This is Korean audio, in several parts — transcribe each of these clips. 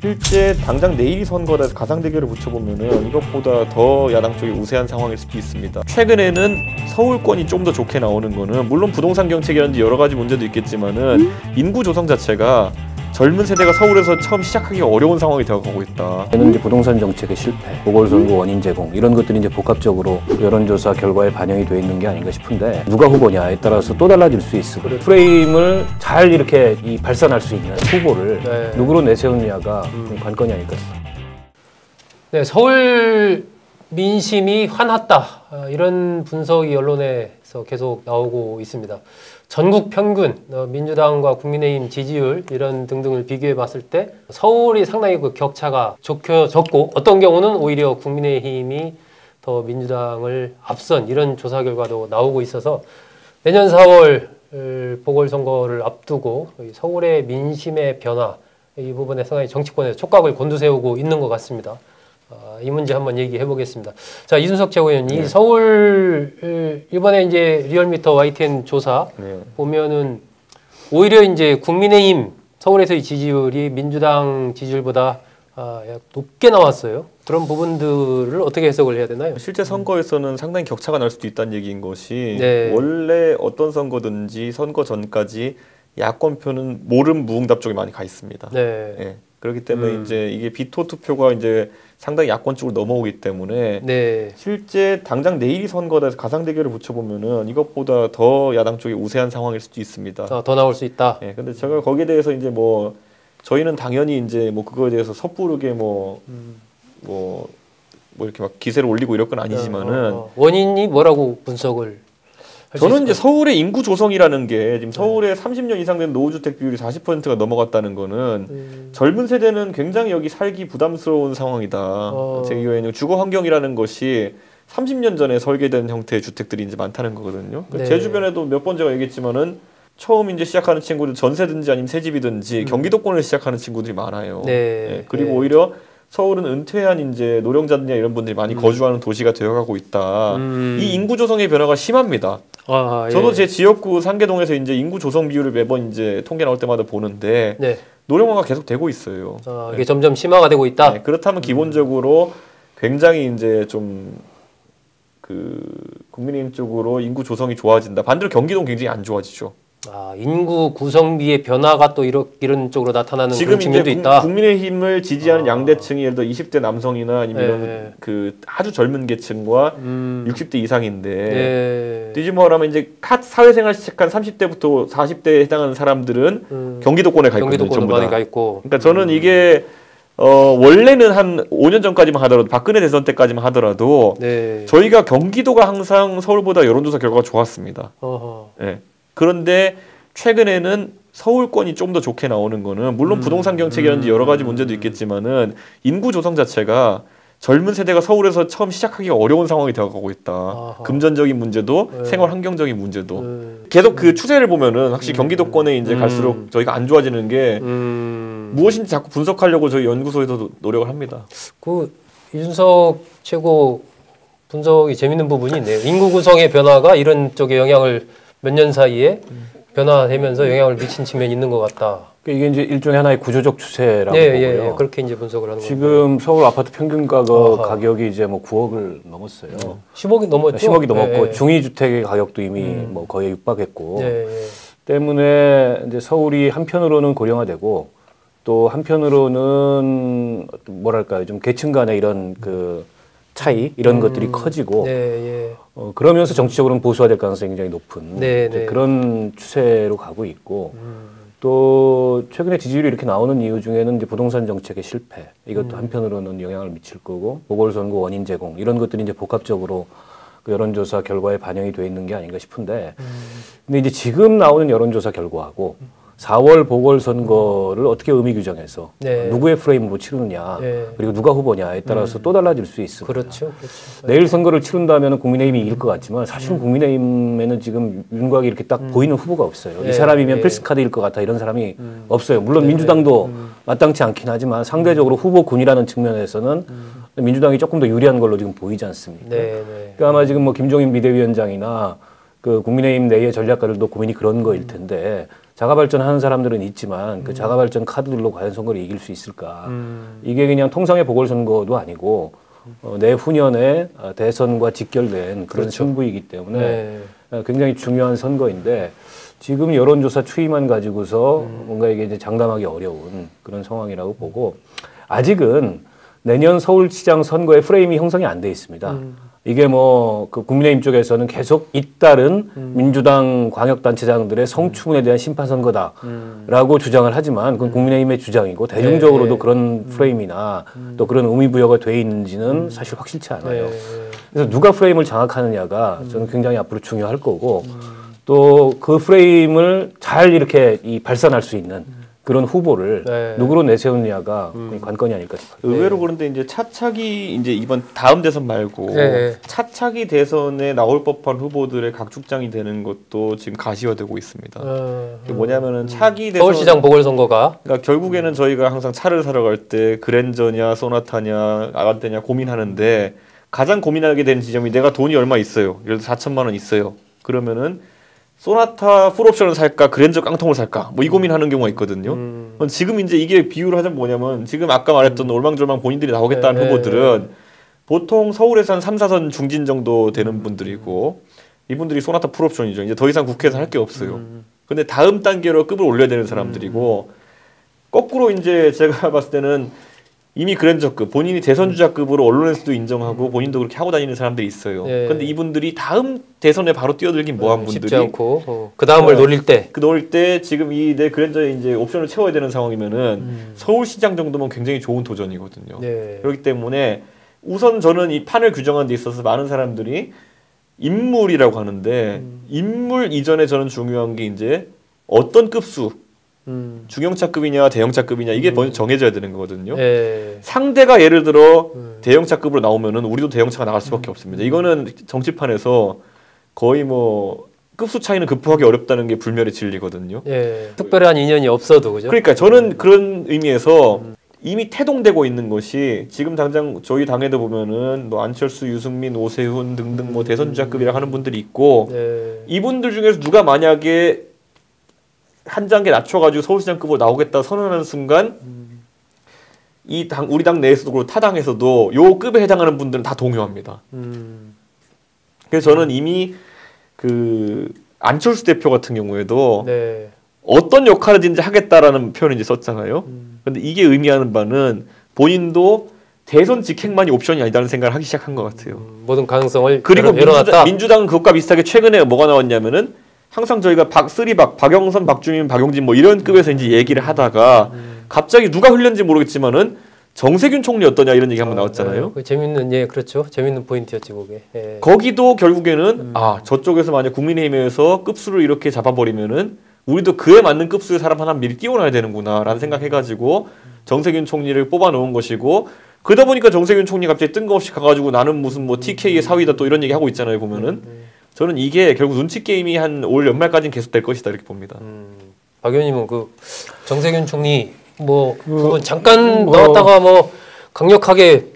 실제 당장 내일이 선거라서 가상 대결을 붙여보면은 이것보다 더 야당 쪽이 우세한 상황일 수도 있습니다. 최근에는 서울권이 좀 더 좋게 나오는 거는 물론 부동산 정책이라든지 여러 가지 문제도 있겠지만은 인구 조성 자체가 젊은 세대가 서울에서 처음 시작하기가 어려운 상황이 되어가고 있다. 얘는 이제 부동산 정책의 실패, 보궐선거 원인 제공 이런 것들이 이제 복합적으로 여론조사 결과에 반영이 되어 있는 게 아닌가 싶은데 누가 후보냐에 따라서 또 달라질 수 있어. 프레임을 잘 이렇게 발산할 수 있는 후보를 누구로 내세우느냐가 관건이 아닐까 싶습니다. 네, 서울 민심이 환났다 이런 분석이 언론에서 계속 나오고 있습니다. 전국 평균, 민주당과 국민의힘 지지율 이런 등등을 비교해 봤을 때 서울이 상당히 그 격차가 좁고 어떤 경우는 오히려 국민의힘이 더 민주당을 앞선 이런 조사 결과도 나오고 있어서 내년 4월 보궐선거를 앞두고 서울의 민심의 변화 이 부분에 상당히 정치권에서 촉각을 곤두세우고 있는 것 같습니다. 이 문제 한번 얘기해 보겠습니다. 자, 이준석 최고위원이 네. 서울 이번에 이제 리얼미터 YTN 조사 네. 보면은 오히려 이제 국민의힘 서울에서의 지지율이 민주당 지지율보다 약 높게 나왔어요. 그런 부분들을 어떻게 해석을 해야 되나요? 실제 선거에서는 상당히 격차가 날 수도 있다는 얘기인 것이 네. 원래 어떤 선거든지 선거 전까지 야권표는 모름 무응답 쪽에 많이 가 있습니다. 네. 네. 그렇기 때문에 이제 이게 비토 투표가 이제 상당히 야권 쪽으로 넘어오기 때문에 네. 실제 당장 내일이 선거라서 가상 대결을 붙여보면은 이것보다 더 야당 쪽이 우세한 상황일 수도 있습니다. 더 나올 수 있다. 네, 근데 제가 거기에 대해서 이제 뭐 저희는 당연히 이제 뭐 그거에 대해서 섣부르게 뭐 이렇게 막 기세를 올리고 이럴 건 아니지만은 원인이 뭐라고 분석을? 저는 이제 서울의 인구 조성이라는 게 지금 서울에 30년 이상 된 노후주택 비율이 40%가 넘어갔다는 거는 젊은 세대는 굉장히 여기 살기 부담스러운 상황이다. 제 경우에는 주거 환경이라는 것이 30년 전에 설계된 형태의 주택들이 이제 많다는 거거든요. 네. 제 주변에도 몇 번 제가 얘기했지만은 처음 이제 시작하는 친구들 전세든지 아니면 새집이든지 경기도권을 시작하는 친구들이 많아요. 네. 네. 그리고 네. 오히려 서울은 은퇴한 이제 노령자들이나 이런 분들이 많이 거주하는 도시가 되어가고 있다. 이 인구 조성의 변화가 심합니다. 저도 제 지역구 상계동에서 이제 인구 조성 비율을 매번 이제 통계 나올 때마다 보는데 네. 노령화가 계속 되고 있어요. 이게 네. 점점 심화가 되고 있다. 네. 그렇다면 기본적으로 굉장히 이제 좀 국민의힘 쪽으로 인구 조성이 좋아진다. 반대로 경기도는 굉장히 안 좋아지죠. 인구 구성비의 변화가 또 이런 쪽으로 나타나는 지금 그런 측면도 이제 있다. 국민의힘을 지지하는 양대층이 예를 들어 20대 남성이나 아니면 아주 젊은 계층과 60대 이상인데 뒤집어 말하면 이제 사회생활 시작한 30대부터 40대에 해당하는 사람들은 경기도권에 가 있거든요. 경기도권에 많이 가 있고. 그러니까 저는 이게 원래는 한 5년 전까지만 하더라도 박근혜 대선 때까지만 하더라도 네. 저희가 경기도가 항상 서울보다 여론조사 결과가 좋았습니다. 네. 그런데 최근에는 서울권이 좀 더 좋게 나오는 거는 물론 부동산 정책이라든지 여러 가지 문제도 있겠지만은 인구 조성 자체가 젊은 세대가 서울에서 처음 시작하기가 어려운 상황이 되어가고 있다. 금전적인 문제도 생활 환경적인 문제도 계속 그 추세를 보면은 확실히 경기도권에 이제 갈수록 저희가 안 좋아지는 게 무엇인지 자꾸 분석하려고 저희 연구소에서도 노력을 합니다. 이준석 최고 분석이 재밌는 부분이 있네요. 인구 구성의 변화가 이런 쪽에 영향을 몇 년 사이에 변화되면서 영향을 미친 측면이 있는 것 같다. 이게 이제 일종의 하나의 구조적 추세라고 보고요. 그렇게 이제 분석을 하는 거예요. 지금 서울 아파트 평균 가격이 이제 뭐 9억을 넘었어요. 10억이 넘었죠. 10억이 넘었고 중위주택의 가격도 이미 뭐 거의 육박했고 때문에 이제 서울이 한편으로는 고령화되고 또 한편으로는 뭐랄까요, 좀 계층 간의 이런 차이 이런 것들이 커지고 그러면서 정치적으로는 보수화될 가능성이 굉장히 높은 그런 추세로 가고 있고 또 최근에 지지율이 이렇게 나오는 이유 중에는 이제 부동산 정책의 실패 이것도 한편으로는 영향을 미칠 거고 보궐선거 원인 제공 이런 것들이 이제 복합적으로 여론조사 결과에 반영이 되어 있는 게 아닌가 싶은데 근데 이제 지금 나오는 여론조사 결과하고 4월 보궐선거를 어떻게 의미 규정해서 누구의 프레임으로 치르느냐 그리고 누가 후보냐에 따라서 또 달라질 수 있습니다. 그렇죠. 내일 선거를 치른다면 국민의힘이 이길 것 같지만 사실은 국민의힘에는 지금 윤곽이 이렇게 딱 보이는 후보가 없어요. 이 사람이면 필수카드일 것 같아 이런 사람이 없어요. 물론 민주당도 마땅치 않긴 하지만 상대적으로 후보군이라는 측면에서는 민주당이 조금 더 유리한 걸로 지금 보이지 않습니까? 그러니까 아마 지금 뭐 김종인 비대위원장이나 그 국민의힘 내의 전략가들도 고민이 그런 거일 텐데 자가발전하는 사람들은 있지만 그 자가발전 카드들로 과연 선거를 이길 수 있을까? 이게 그냥 통상의 보궐선거도 아니고 내후년에 대선과 직결된 그런 그렇죠. 승부이기 때문에 굉장히 중요한 선거인데 지금 여론조사 추이만 가지고서 뭔가 이게 이제 장담하기 어려운 그런 상황이라고 보고 아직은 내년 서울시장 선거의 프레임이 형성이 안 돼 있습니다. 이게 뭐 그 국민의힘 쪽에서는 계속 잇따른 민주당 광역단체장들의 성추문에 대한 심판선거다라고 주장을 하지만 그건 국민의힘의 주장이고 대중적으로도 그런 프레임이나 또 그런 의미부여가 돼 있는지는 사실 확실치 않아요. 그래서 누가 프레임을 장악하느냐가 저는 굉장히 앞으로 중요할 거고 또 그 프레임을 잘 이렇게 발산할 수 있는 그런 후보를 누구로 내세우느냐가 관건이 아닐까 싶어요. 의외로 그런데 이제 차차기 이제 이번 다음 대선 말고 차차기 대선에 나올 법한 후보들의 각축장이 되는 것도 지금 가시화되고 있습니다. 그게 뭐냐면은 차기 대선 서울시장 보궐선거가 그러니까 결국에는 저희가 항상 차를 사러 갈 때 그랜저냐 소나타냐 아반떼냐 고민하는데 가장 고민하게 되는 지점이 내가 돈이 얼마 있어요. 예를 들어 4천만 원 있어요. 그러면은 소나타 풀옵션을 살까 그랜저 깡통을 살까 뭐 이 고민하는 경우가 있거든요. 지금 이제 이게 비유를 하자면 뭐냐면 지금 아까 말했던 올망졸망 본인들이 나오겠다는 후보들은 보통 서울에서 한 3, 4선 중진 정도 되는 분들이고 이분들이 소나타 풀옵션이죠. 이제 더 이상 국회에서 할 게 없어요. 근데 다음 단계로 급을 올려야 되는 사람들이고 거꾸로 이제 제가 봤을 때는 이미 그랜저급, 본인이 대선주자급으로 언론에서도 인정하고 본인도 그렇게 하고 다니는 사람들이 있어요. 근데 이분들이 다음 대선에 바로 뛰어들긴 뭐한 분들이 쉽지 않고 그 다음을 노릴 때 노릴 때 지금 이 내 그랜저에 이제 옵션을 채워야 되는 상황이면은 서울시장 정도면 굉장히 좋은 도전이거든요. 그렇기 때문에 우선 저는 이 판을 규정하는 데 있어서 많은 사람들이 인물이라고 하는데 인물 이전에 저는 중요한 게 이제 어떤 급수 중형차급이냐 대형차급이냐 이게 먼저 정해져야 되는 거거든요. 상대가 예를 들어 대형차급으로 나오면은 우리도 대형차가 나갈 수밖에 없습니다. 이거는 정치판에서 거의 뭐 급수 차이는 극복하기 어렵다는 게 불멸의 진리거든요. 특별한 인연이 없어도 그죠? 그러니까 저는 그런 의미에서 이미 태동되고 있는 것이 지금 당장 저희 당에도 보면은 뭐 안철수, 유승민, 오세훈 등등 뭐 대선주자급이라고 하는 분들이 있고 이분들 중에서 누가 만약에 한 단계 낮춰가지고 서울시장급으로 나오겠다 선언하는 순간 이 당 우리 당 내에서도 그렇고 타 당에서도 요 급에 해당하는 분들은 다 동요합니다. 그래서 저는 이미 그 안철수 대표 같은 경우에도 어떤 역할이든지 하겠다라는 표현을 이제 썼잖아요. 근데 이게 의미하는 바는 본인도 대선 직행만이 옵션이 아니다는 생각을 하기 시작한 것 같아요. 모든 가능성을 그리고 민주당은 그것과 비슷하게 최근에 뭐가 나왔냐면은 항상 저희가 박영선, 박주민, 박용진 뭐 이런 급에서 이제 얘기를 하다가 갑자기 누가 흘렸는지 모르겠지만은 정세균 총리 어떠냐 이런 얘기 한번 나왔잖아요. 재밌는 그렇죠. 재밌는 포인트였지 그게. 거기도 결국에는 저쪽에서 만약 국민의힘에서 급수를 이렇게 잡아버리면은 우리도 그에 맞는 급수의 사람 하나 미리 띄워놔야 되는구나라는 생각해가지고 정세균 총리를 뽑아놓은 것이고 그러다 보니까 정세균 총리 갑자기 뜬금없이 가가지고 나는 무슨 뭐 TK의 사위다 또 이런 얘기 하고 있잖아요 보면은. 저는 이게 결국 눈치 게임이 한 올 연말까지는 계속될 것이다 이렇게 봅니다. 박 의원님은 그 정세균 총리 그건 잠깐 나왔다가 강력하게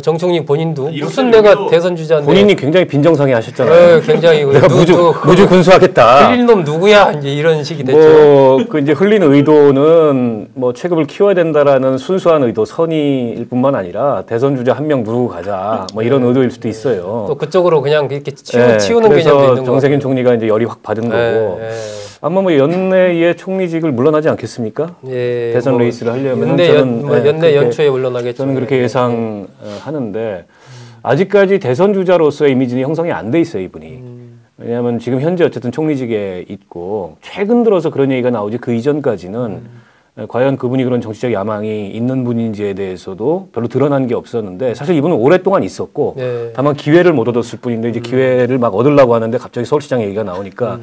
정총리 본인도 무슨 내가 대선 주자인데 본인이 굉장히 빈정상해 하셨잖아요. 굉장히 내가 무주 군수하겠다. 흘린 놈 누구야 이제 이런 식이 됐죠. 그 이제 흘린 의도는 체급을 키워야 된다라는 순수한 의도 선의일 뿐만 아니라 대선 주자 한 명 누르고 가자 이런 의도일 수도 있어요. 또 그쪽으로 그냥 이렇게 치우는 개념도 있는 거고. 정세균 총리가 이제 열이 확 받은 거고. 아마 연내에 총리직을 물러나지 않겠습니까? 대선 레이스를 하려면 연내 연초에 물러나겠죠. 저는 그렇게 예상하는데 아직까지 대선 주자로서의 이미지는 형성이 안 돼 있어요 이분이. 왜냐하면 지금 현재 어쨌든 총리직에 있고 최근 들어서 그런 얘기가 나오지 그 이전까지는 과연 그분이 그런 정치적 야망이 있는 분인지에 대해서도 별로 드러난 게 없었는데 사실 이분은 오랫동안 있었고 다만 기회를 못 얻었을 뿐인데 이제 기회를 막 얻으려고 하는데 갑자기 서울시장 얘기가 나오니까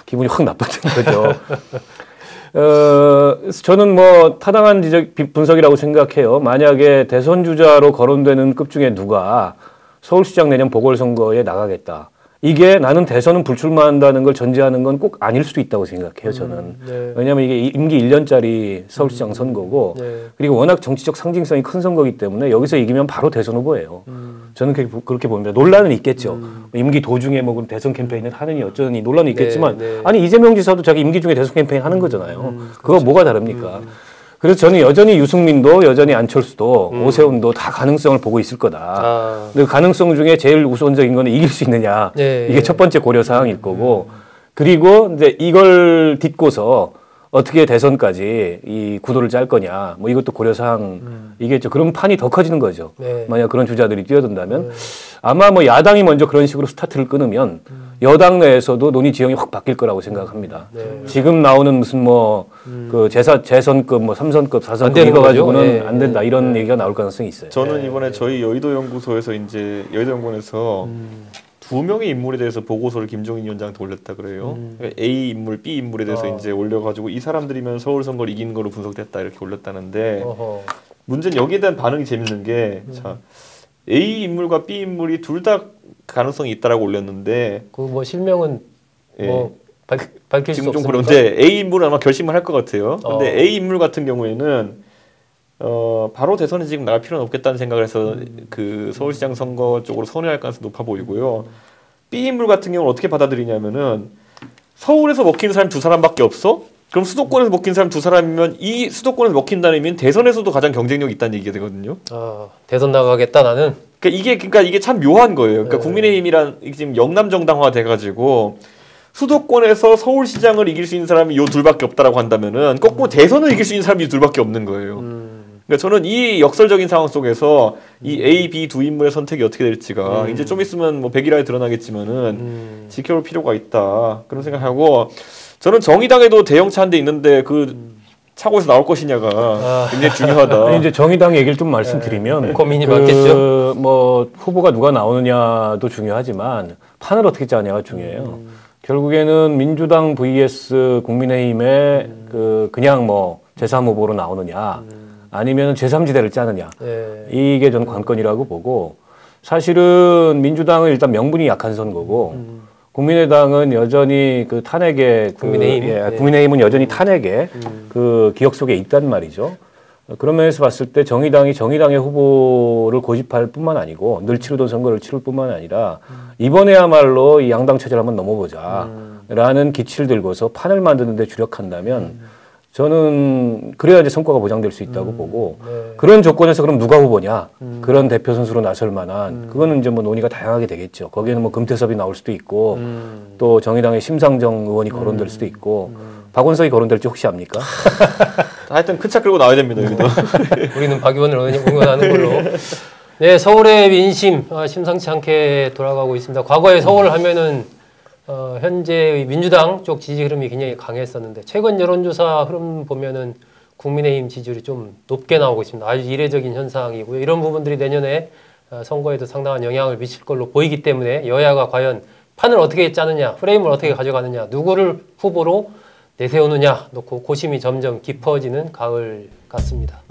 기분이 확 나빴던 거죠. 저는 타당한 분석이라고 생각해요. 만약에 대선 주자로 거론되는 급 중에 누가 서울시장 내년 보궐선거에 나가겠다. 이게 나는 대선은 불출마한다는 걸 전제하는 건 꼭 아닐 수도 있다고 생각해요, 저는. 네. 왜냐하면 이게 임기 1년짜리 서울시장 선거고 네. 그리고 워낙 정치적 상징성이 큰 선거이기 때문에 여기서 이기면 바로 대선 후보예요. 저는 그렇게 봅니다. 논란은 있겠죠. 임기 도중에 뭐 대선 캠페인을 하느니 어쩌니 논란은 있겠지만 네. 아니 이재명 지사도 자기 임기 중에 대선 캠페인 하는 거잖아요. 그거 뭐가 다릅니까? 그래서 저는 여전히 유승민도 여전히 안철수도 오세훈도 다 가능성을 보고 있을 거다. 근데 가능성 중에 제일 우선적인 건 이길 수 있느냐. 네. 이게 첫 번째 고려 사항일 거고. 그리고 이제 이걸 딛고서 어떻게 대선까지 이 구도를 짤 거냐. 뭐 이것도 고려 사항이겠죠. 그럼 판이 더 커지는 거죠. 네. 만약 그런 주자들이 뛰어든다면 아마 뭐 야당이 먼저 그런 식으로 스타트를 끊으면 여당 내에서도 논의 지형이 확 바뀔 거라고 생각합니다. 네. 지금 나오는 무슨 뭐 그 재선급 뭐 3선급 4선급 이거 가지고는 네. 안 된다 이런 얘기가 나올 가능성이 있어요. 저는 이번에 저희 여의도 연구소에서 이제 여의도 연구원에서 2명의 인물에 대해서 보고서를 김종인 위원장한테 올렸다 그래요. 그러니까 A 인물, B 인물에 대해서 이제 올려가지고 이 사람들이면 서울 선거를 이기는 거로 분석됐다 이렇게 올렸다는데 문제는 여기에 대한 반응이 재밌는 게 자. A 인물과 B 인물이 둘 다 가능성이 있다라고 올렸는데 그 뭐 실명은 예. 뭐 밝힐 수 없습니까? 그런데 A 인물은 아마 결심을 할 것 같아요. 근데 A 인물 같은 경우에는 바로 대선에 지금 나갈 필요는 없겠다는 생각을 해서 그 서울시장 선거 쪽으로 선회할 가능성이 높아 보이고요. B 인물 같은 경우는 어떻게 받아들이냐면은 서울에서 먹히는 사람 2사람밖에 없어? 그럼 수도권에서 먹힌 사람 2사람이면 이 수도권에서 먹힌다는 의미는 대선에서도 가장 경쟁력이 있다는 얘기가 되거든요. 대선 나가겠다 나는. 그러니까 이게 참 묘한 거예요. 그러니까 국민의힘이란 지금 영남 정당화 돼가지고 수도권에서 서울시장을 이길 수 있는 사람이 요 둘밖에 없다라고 한다면은 거꾸로 대선을 이길 수 있는 사람이 이 둘밖에 없는 거예요. 그러니까 저는 이 역설적인 상황 속에서 이 A, B 두 인물의 선택이 어떻게 될지가 이제 좀 있으면 뭐 백일화에 드러나겠지만은 지켜볼 필요가 있다 그런 생각하고. 저는 정의당에도 대형차 한 대 있는데 그 차고에서 나올 것이냐가 굉장히 중요하다. 이제 정의당 얘기를 좀 말씀드리면 고민이 많겠죠. 뭐 후보가 누가 나오느냐도 중요하지만 판을 어떻게 짜냐가 중요해요. 결국에는 민주당 vs 국민의힘의 그냥 뭐 제3 후보로 나오느냐 아니면 제3지대를 짜느냐 이게 저는 관건이라고 보고 사실은 민주당은 일단 명분이 약한 선거고. 국민의당은 여전히 그 탄핵에 국민의힘은 여전히 탄핵에 그 기억 속에 있단 말이죠. 그런 면에서 봤을 때 정의당의 후보를 고집할 뿐만 아니고 늘 치르던 선거를 치를 뿐만 아니라 이번에야말로 이 양당 체제를 한번 넘어보자라는 기치를 들고서 판을 만드는 데 주력한다면 저는 그래야 이제 성과가 보장될 수 있다고 보고 그런 조건에서 그럼 누가 후보냐 그런 대표 선수로 나설 만한 그거는 이제 뭐 논의가 다양하게 되겠죠. 거기에는 뭐 금태섭이 나올 수도 있고 또 정의당의 심상정 의원이 거론될 수도 있고 박원석이 거론될지 혹시 압니까? 하여튼 큰 차 끌고 나와야 됩니다. 여기도. 우리는 박 의원을 응원하는 걸로. 네, 서울의 민심 심상치 않게 돌아가고 있습니다. 과거에 서울 하면은 현재 민주당 쪽 지지 흐름이 굉장히 강했었는데 최근 여론조사 흐름 보면은 국민의힘 지지율이 좀 높게 나오고 있습니다. 아주 이례적인 현상이고요. 이런 부분들이 내년에 선거에도 상당한 영향을 미칠 걸로 보이기 때문에 여야가 과연 판을 어떻게 짜느냐, 프레임을 어떻게 가져가느냐, 누구를 후보로 내세우느냐 놓고 고심이 점점 깊어지는 가을 같습니다.